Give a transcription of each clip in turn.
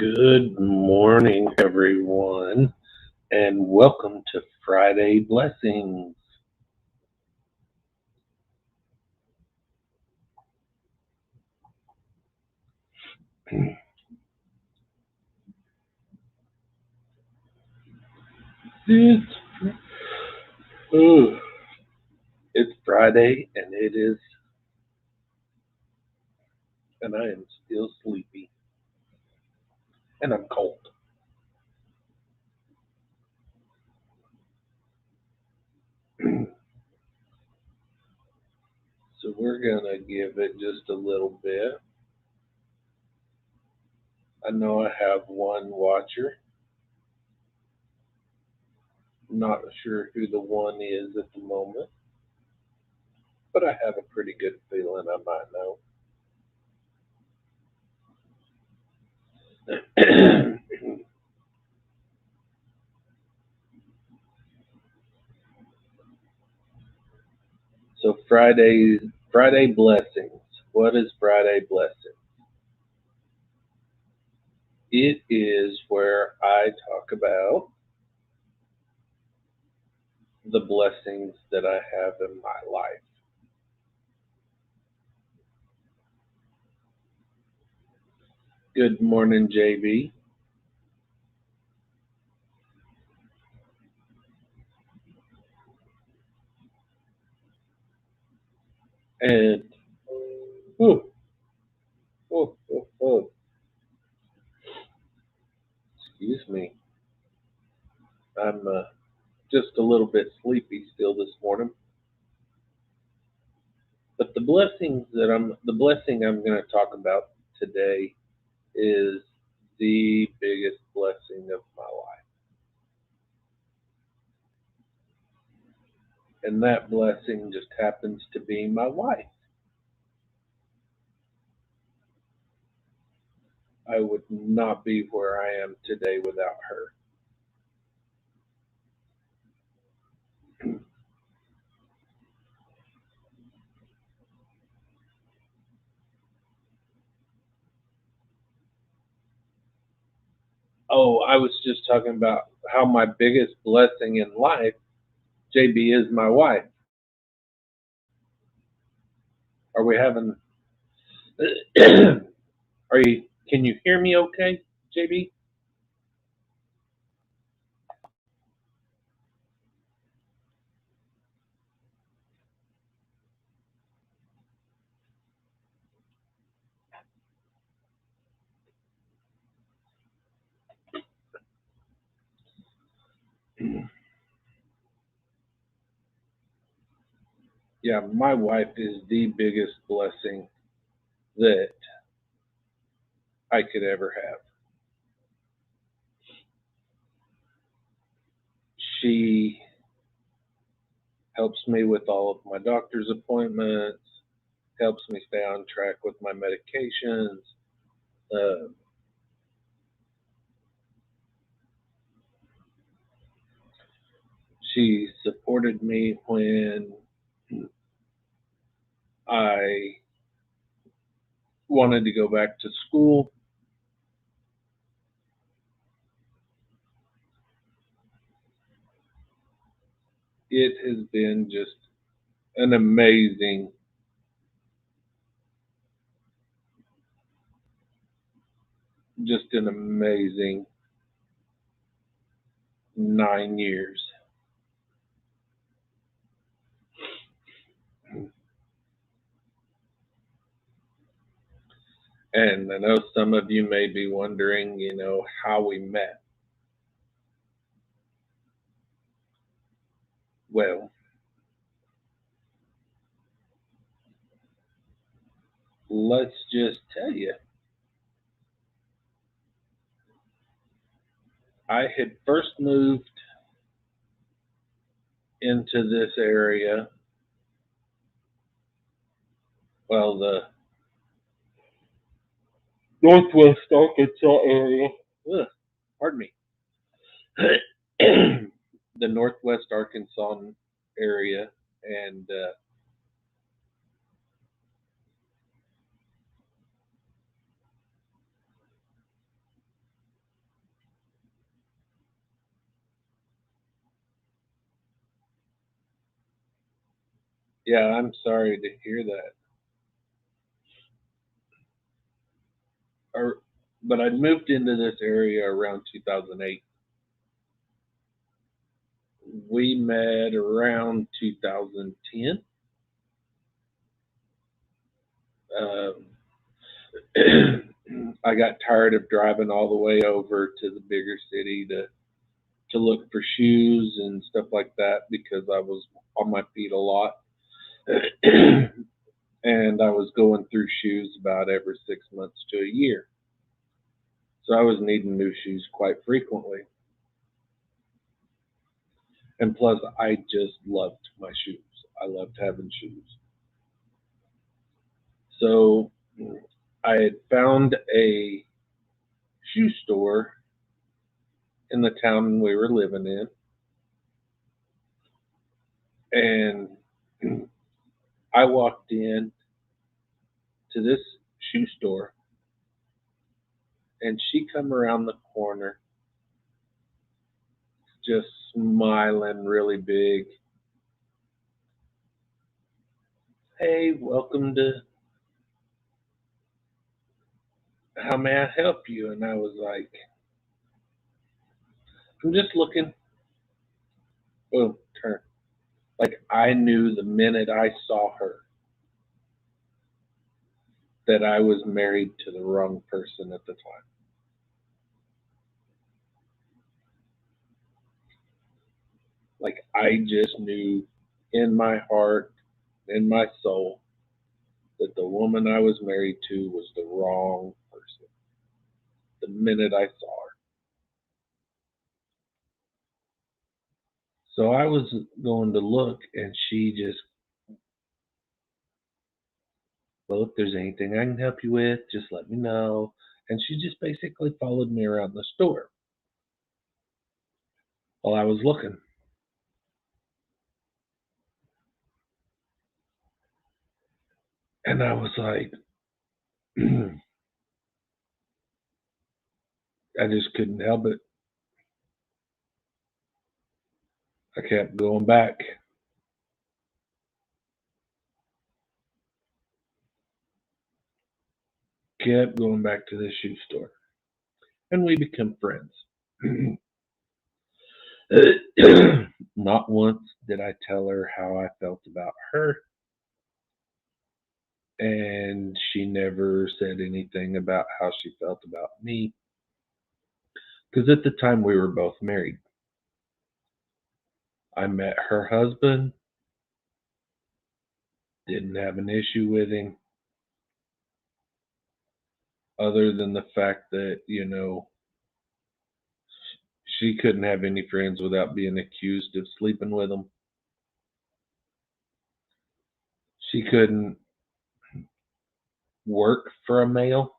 Good morning, everyone, and welcome to Friday Blessings. It's, oh, it's Friday, and I am still sleepy, and I'm cold. So we're gonna give it just a little bit. I know I have one watcher. Not sure who the one is at the moment, but I have a pretty good feeling I might know. So Friday blessings. What is Friday blessing? It is where I talk about the blessings that I have in my life. Good morning, JB. And oh, oh, oh, oh, excuse me. I'm just a little bit sleepy still this morning. But the blessing I'm going to talk about today is the biggest blessing of my life. And that blessing just happens to be my wife. I would not be where I am today without her. Oh, I was just talking about how my biggest blessing in life, JB, is my wife. Are we having? Are you? Can you hear me? Okay, JB? Yeah, my wife is the biggest blessing that I could ever have. She helps me with all of my doctor's appointments, helps me stay on track with my medications. Uh, she supported me when I wanted to go back to school. It has been an amazing, just an amazing 9 years. And I know some of you may be wondering, how we met. Well, let's just tell you. I had first moved into this area, well, the Northwest Arkansas area. Ugh, pardon me. The Northwest Arkansas area, and Yeah, I'm sorry to hear that. Or, but I moved into this area around 2008. We met around 2010. Um, I got tired of driving all the way over to the bigger city to look for shoes and stuff like that because I was on my feet a lot. And I was going through shoes about every 6 months to a year. So I was needing new shoes quite frequently. And plus, I just loved my shoes. I loved having shoes. So I had found a shoe store in the town we were living in. And I walked in to this shoe store and she come around the corner just smiling really big. Hey, welcome to How May I Help You? And I was like, I'm just looking. Boom, turn. Like I knew the minute I saw her that I was married to the wrong person at the time. Like I just knew in my heart, in my soul, that the woman I was married to was the wrong person the minute I saw her. So I was going to look, and she just, well, if there's anything I can help you with, just let me know. And she just basically followed me around the store while I was looking. And I was like, I just couldn't help it. I kept going back, kept going back to the shoe store, and we became friends. Not once did I tell her how I felt about her, and she never said anything about how she felt about me. Because at the time we were both married. I met her husband, didn't have an issue with him, other than the fact that, she couldn't have any friends without being accused of sleeping with them. She couldn't work for a male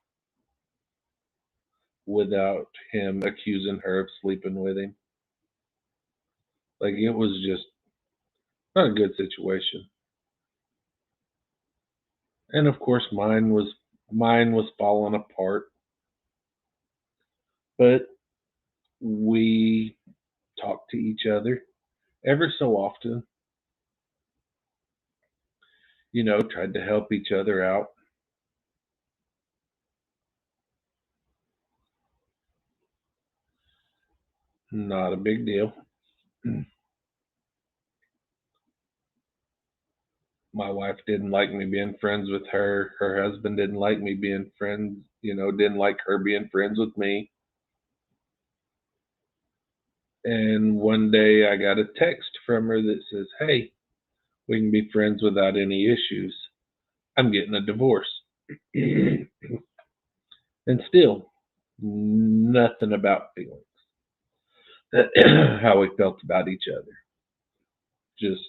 without him accusing her of sleeping with him. Like it was just not a good situation. And of course mine was falling apart, but we talked to each other ever so often, tried to help each other out. Not a big deal. My wife didn't like me being friends with her. Her husband didn't like me being friends, didn't like her being friends with me. And one day I got a text from her that says, "Hey, we can be friends without any issues. I'm getting a divorce." And still, nothing about feelings, how we felt about each other. Just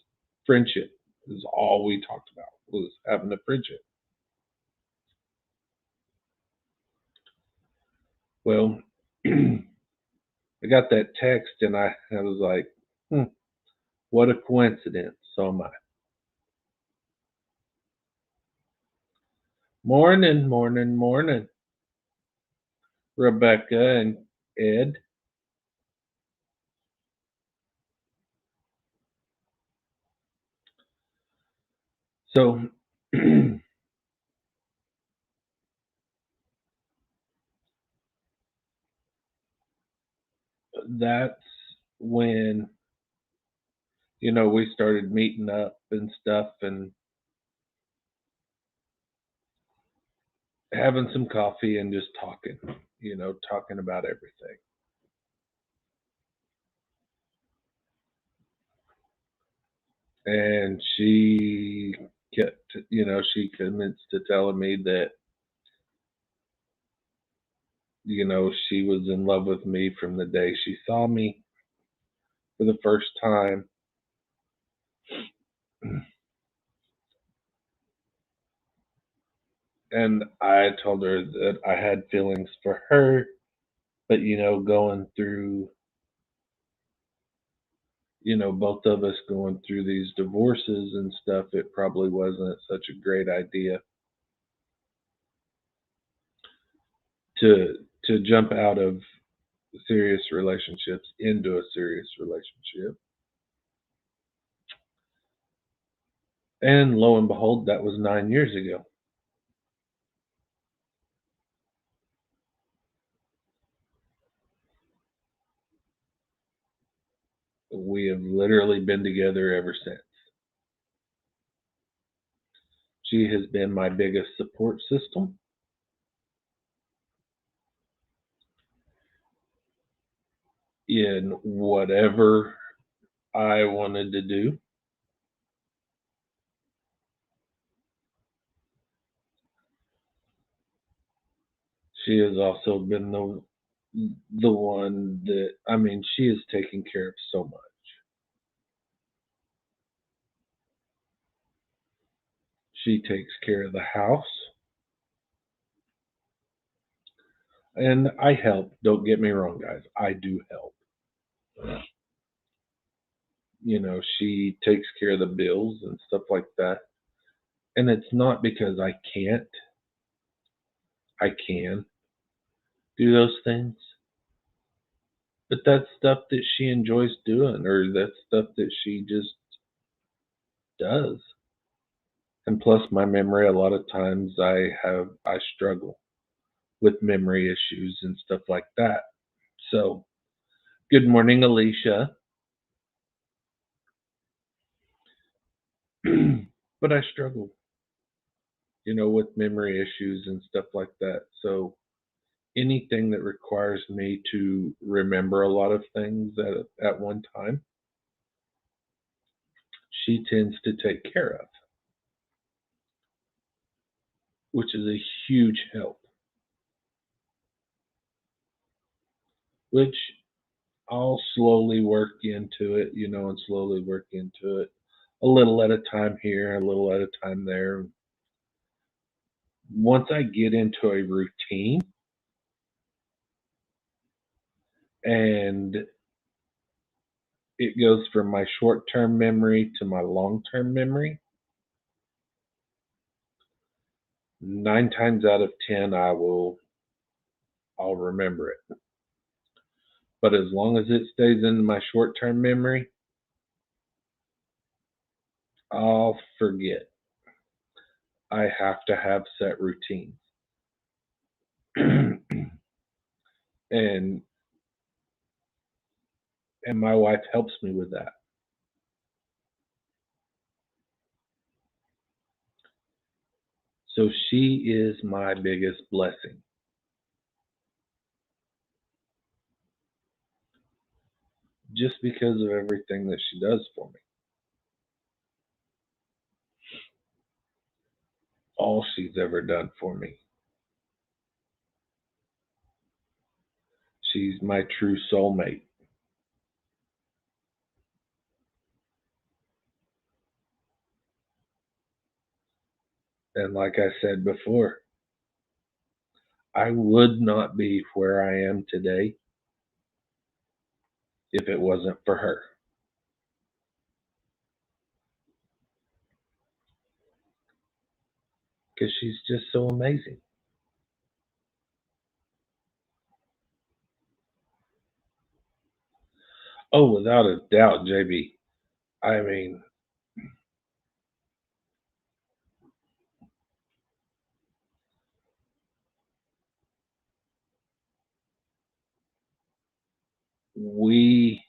friendship is all we talked about, was having a friendship. Well, I got that text and I was like, what a coincidence. So am I. Morning, morning, morning, Rebecca and Ed. So that's when, we started meeting up and stuff and having some coffee and just talking, talking about everything. And she convinced to telling me that, she was in love with me from the day she saw me for the first time. And I told her that I had feelings for her, but, going through, both of us going through these divorces and stuff, it probably wasn't such a great idea to jump out of serious relationships into a serious relationship. And lo and behold, that was 9 years ago. We have literally been together ever since. She has been my biggest support system in whatever I wanted to do. She has also been the one that, she is taking care of so much. She takes care of the house, and I help. Don't get me wrong, guys. I do help. She takes care of the bills and stuff like that. And it's not because I can't. I can do those things. But that's stuff that she enjoys doing, or that's stuff that she just does. And plus my memory, a lot of times I struggle with memory issues and stuff like that. So, good morning, Alicia. But I struggle, with memory issues and stuff like that. So, anything that requires me to remember a lot of things at one time, she tends to take care of, which is a huge help, which I'll slowly work into it, and slowly work into it a little at a time here, a little at a time there. Once I get into a routine and it goes from my short term memory to my long term memory, 9 times out of 10, I'll remember it. But as long as it stays in my short term memory, I'll forget. I have to have set routines. and and my wife helps me with that. So she is my biggest blessing just because of everything that she does for me. All she's ever done for me. She's my true soulmate. And like I said before, I would not be where I am today if it wasn't for her because she's just so amazing. Oh, without a doubt, JB. I mean, we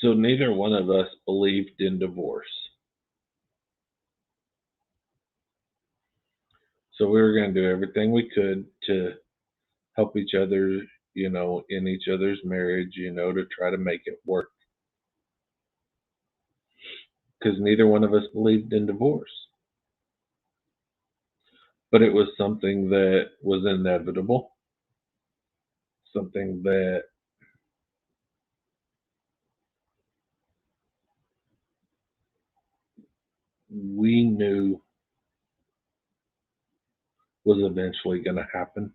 so neither one of us believed in divorce. So we were going to do everything we could to help each other, in each other's marriage, to try to make it work. Because neither one of us believed in divorce. But it was something that was inevitable, something that we knew was eventually going to happen.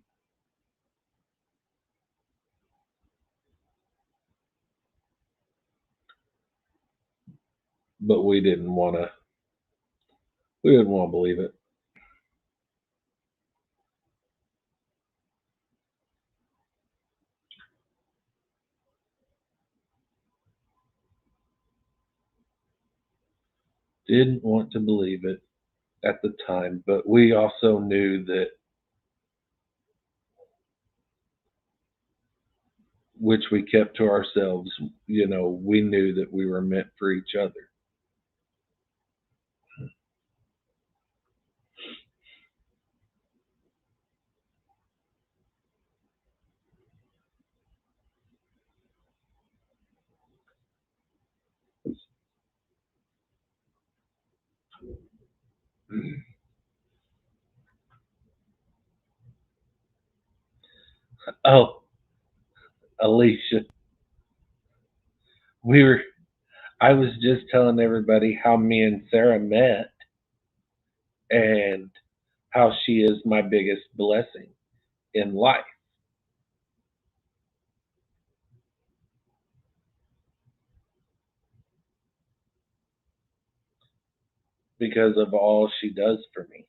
But we didn't want to believe it. Didn't want to believe it at the time, but we also knew that, which we kept to ourselves, we knew that we were meant for each other. Oh, Alicia, we were I was just telling everybody how me and Sarah met and how she is my biggest blessing in life because of all she does for me.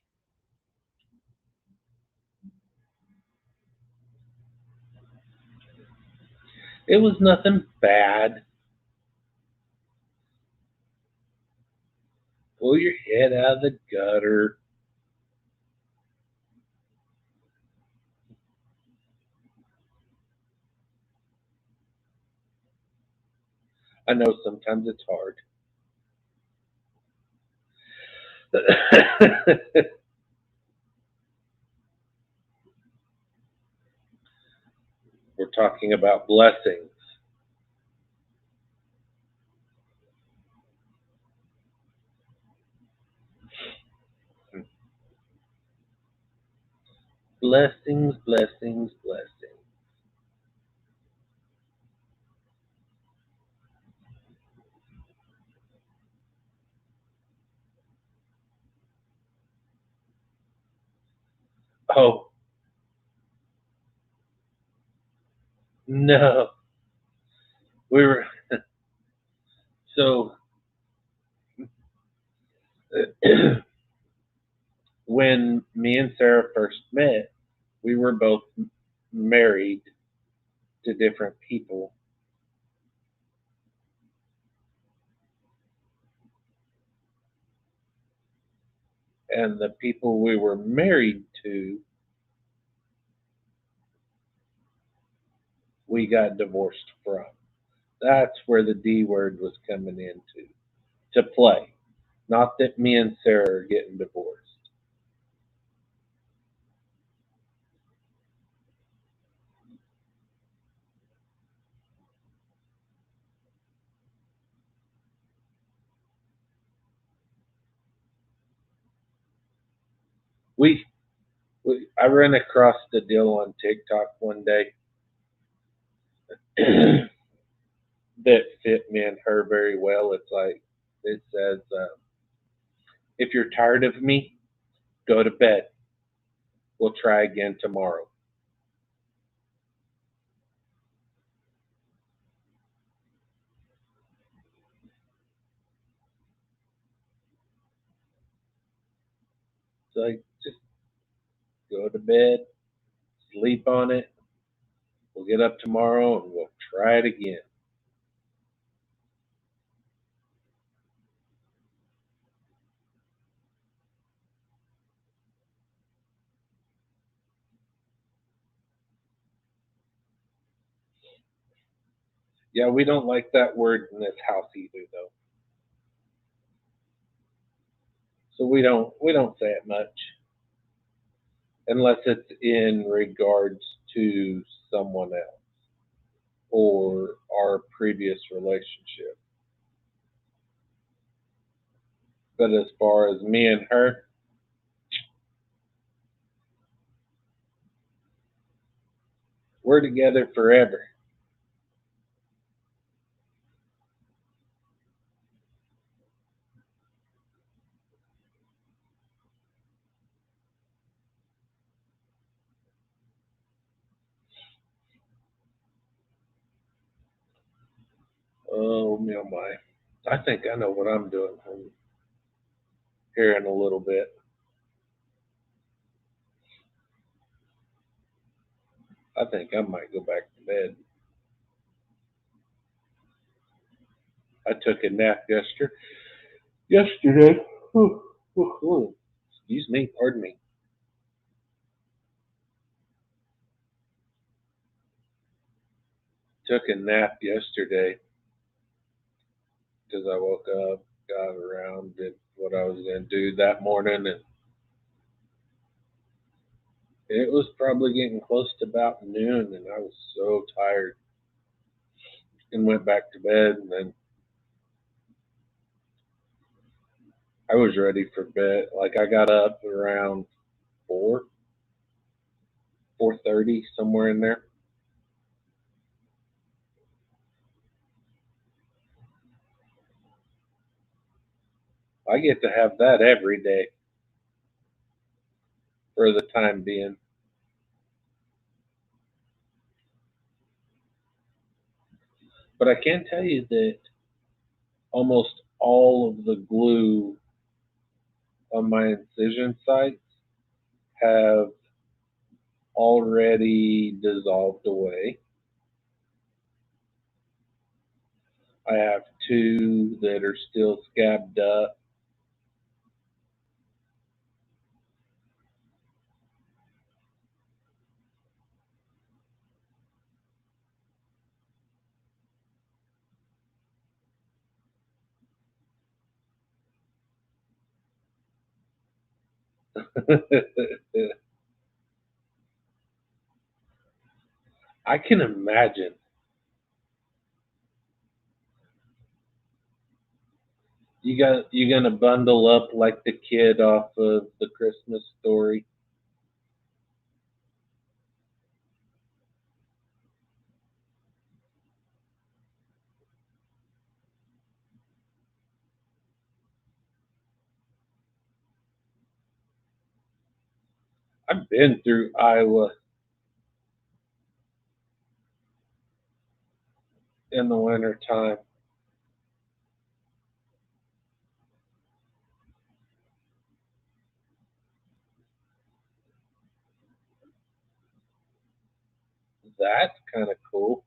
It was nothing bad. Pull your head out of the gutter. I know sometimes it's hard. We're talking about blessings. Blessings, blessings, blessings. Oh, no. We were, so when me and Sarah first met, we were both married to different people. And the people we were married to, we got divorced from. That's where the D word was coming into to play. Not that me and Sarah are getting divorced. We, I ran across the deal on TikTok one day that fit me and her very well. It's like it says, "If you're tired of me, go to bed. We'll try again tomorrow." It's like just go to bed, sleep on it. We'll get up tomorrow and we'll try it again. Yeah, we don't like that word in this house either, though. So we don't say it much unless it's in regards to someone else or our previous relationship. But as far as me and her, we're together forever. Oh, me oh my. I think I know what I'm doing here in a little bit. I think I might go back to bed. I took a nap yesterday. Excuse me, pardon me. Took a nap yesterday because I woke up, got around, did what I was going to do that morning, and it was probably getting close to about noon, and I was so tired and went back to bed. And then I was ready for bed. Like I got up around 4:30, somewhere in there. I get to have that every day for the time being. But I can tell you that almost all of the glue on my incision sites have already dissolved away. I have two that are still scabbed up. I can imagine. You gonna bundle up like the kid off of the Christmas story? I've been through Iowa in the winter time. That's kind of cool.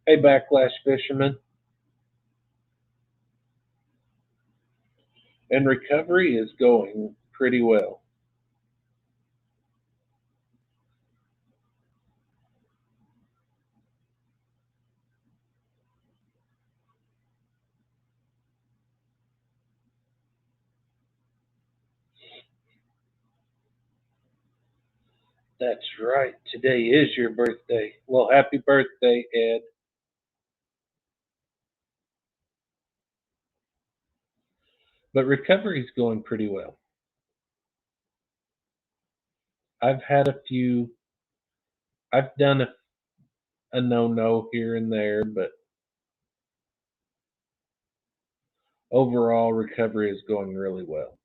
Hey, backlash fisherman, and recovery is going pretty well. That's right. Today is your birthday. Well, happy birthday, Ed. But recovery is going pretty well. I've had a few. I've done a no here and there, but overall recovery is going really well.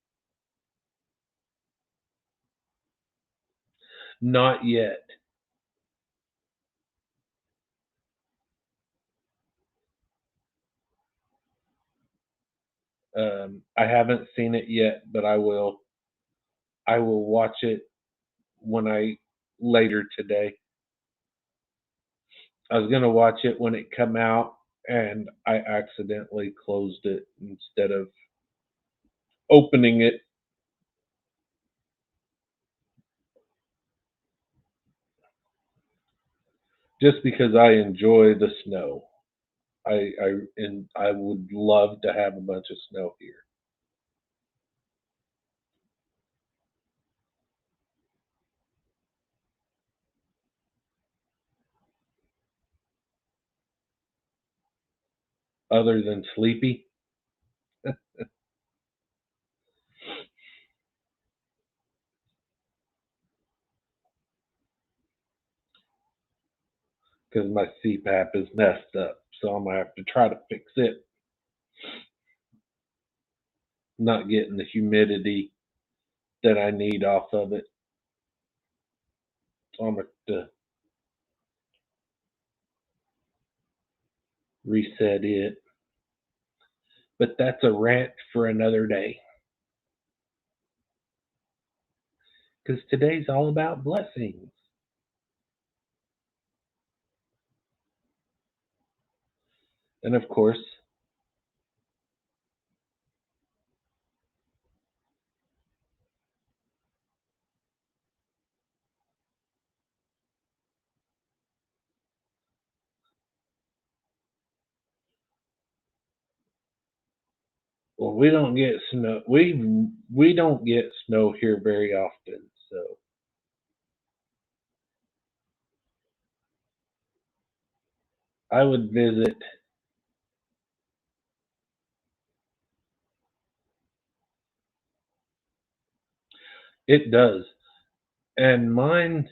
Not yet. I haven't seen it yet, but I will. I will watch it when I later today. I was gonna watch it when it come out, and I accidentally closed it instead of opening it, just because I enjoy the snow. I would love to have a bunch of snow here. Other than sleepy, because my CPAP is messed up, so I'm gonna have to try to fix it. Not getting the humidity that I need off of it. So I'm gonna have to reset it. But that's a rant for another day. Because today's all about blessings. And of course, well, we don't get snow. We don't get snow here very often. So I would visit. It does. And mine,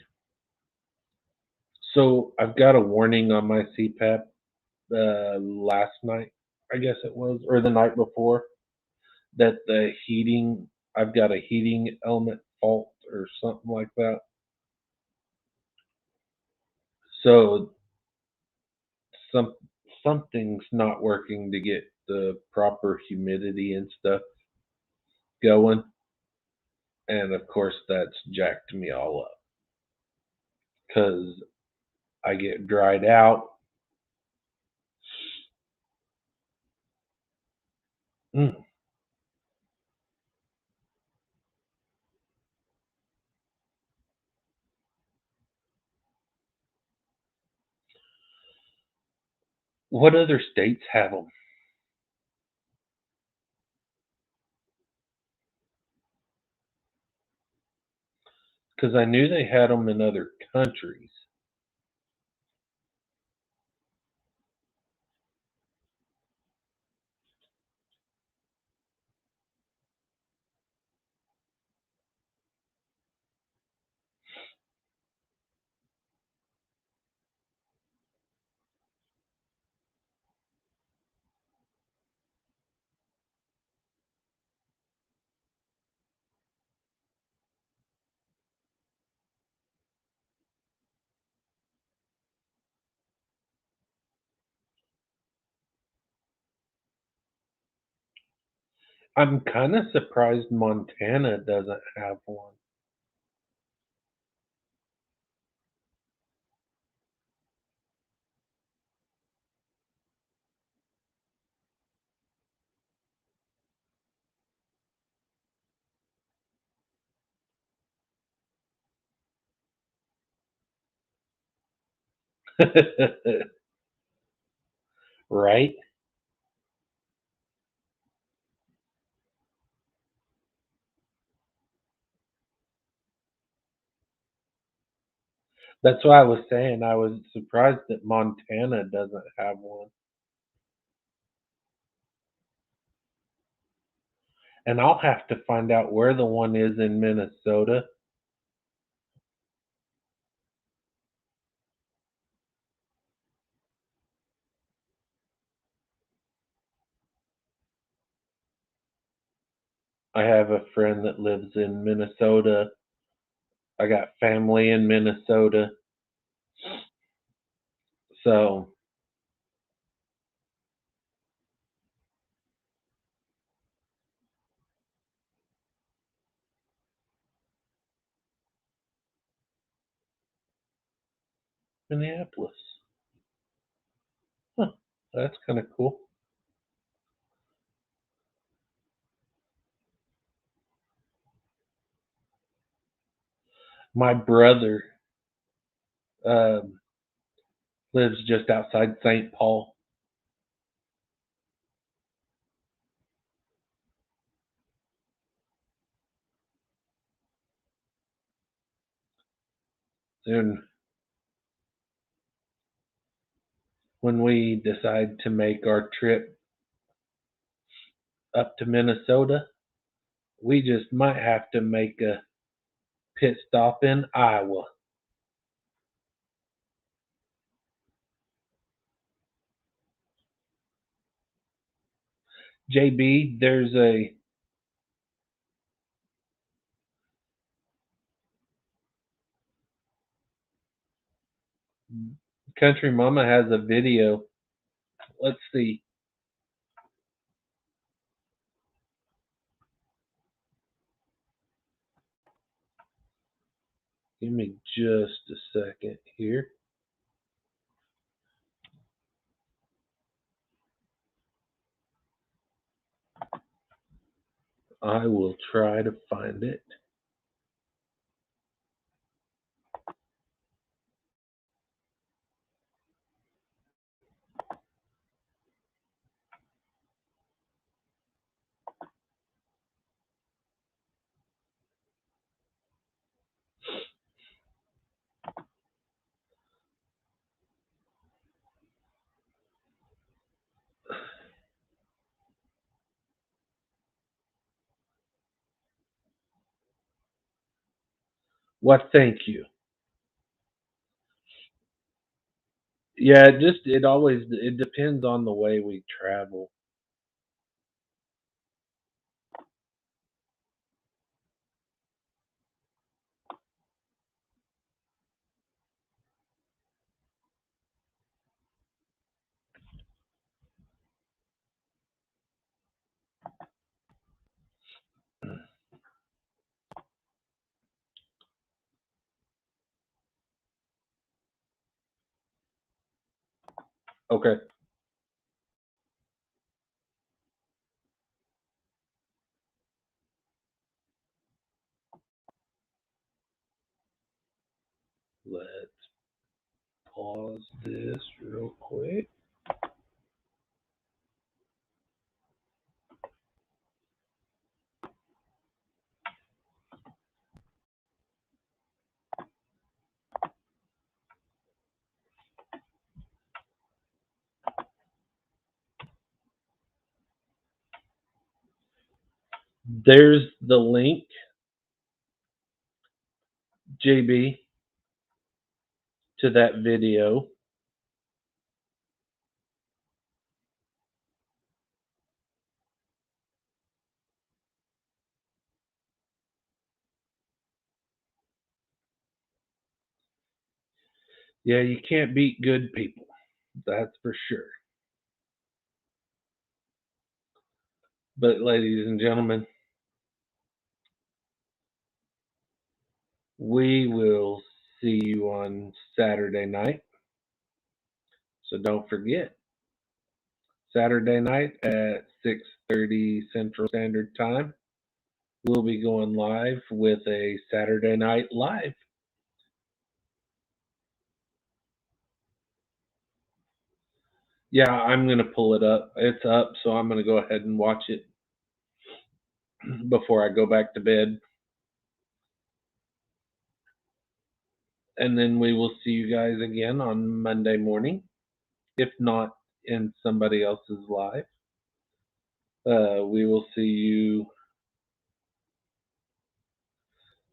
so I've got a warning on my CPAP last night, I guess it was, or the night before, that the heating, I've got a heating element fault or something like that. So some something's not working to get the proper humidity and stuff going, and of course that's jacked me all up because I get dried out. Mm. What other states have them? Because I knew they had them in other countries. I'm kind of surprised Montana doesn't have one. Right? That's why I was saying I was surprised that Montana doesn't have one. And I'll have to find out where the one is in Minnesota. I have a friend that lives in Minnesota. I got family in Minnesota. So, Minneapolis. Huh, that's kind of cool. My brother um, lives just outside St. Paul. And when we decide to make our trip up to Minnesota, we just might have to make a pit stop in Iowa. JB, there's a Country Mama has a video. Let's see. Give me just a second here. I will try to find it. What? Thank you. Yeah, it always it depends on the way we travel. Okay. Let's pause this real quick. There's the link, JB, to that video. Yeah, you can't beat good people. That's for sure. But, ladies and gentlemen, we will see you on Saturday night. So don't forget, Saturday night at 6:30 Central Standard Time, we'll be going live with a Saturday Night Live. Yeah, I'm going to pull it up. It's up, so I'm going to go ahead and watch it before I go back to bed. And then we will see you guys again on Monday morning, if not in somebody else's live. We will see you.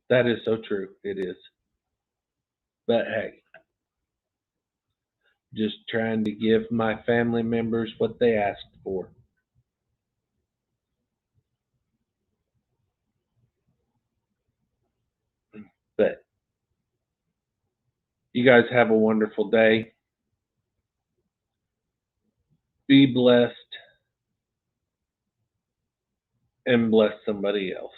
That is so true. It is. But hey, just trying to give my family members what they asked for. But you guys have a wonderful day. Be blessed and bless somebody else.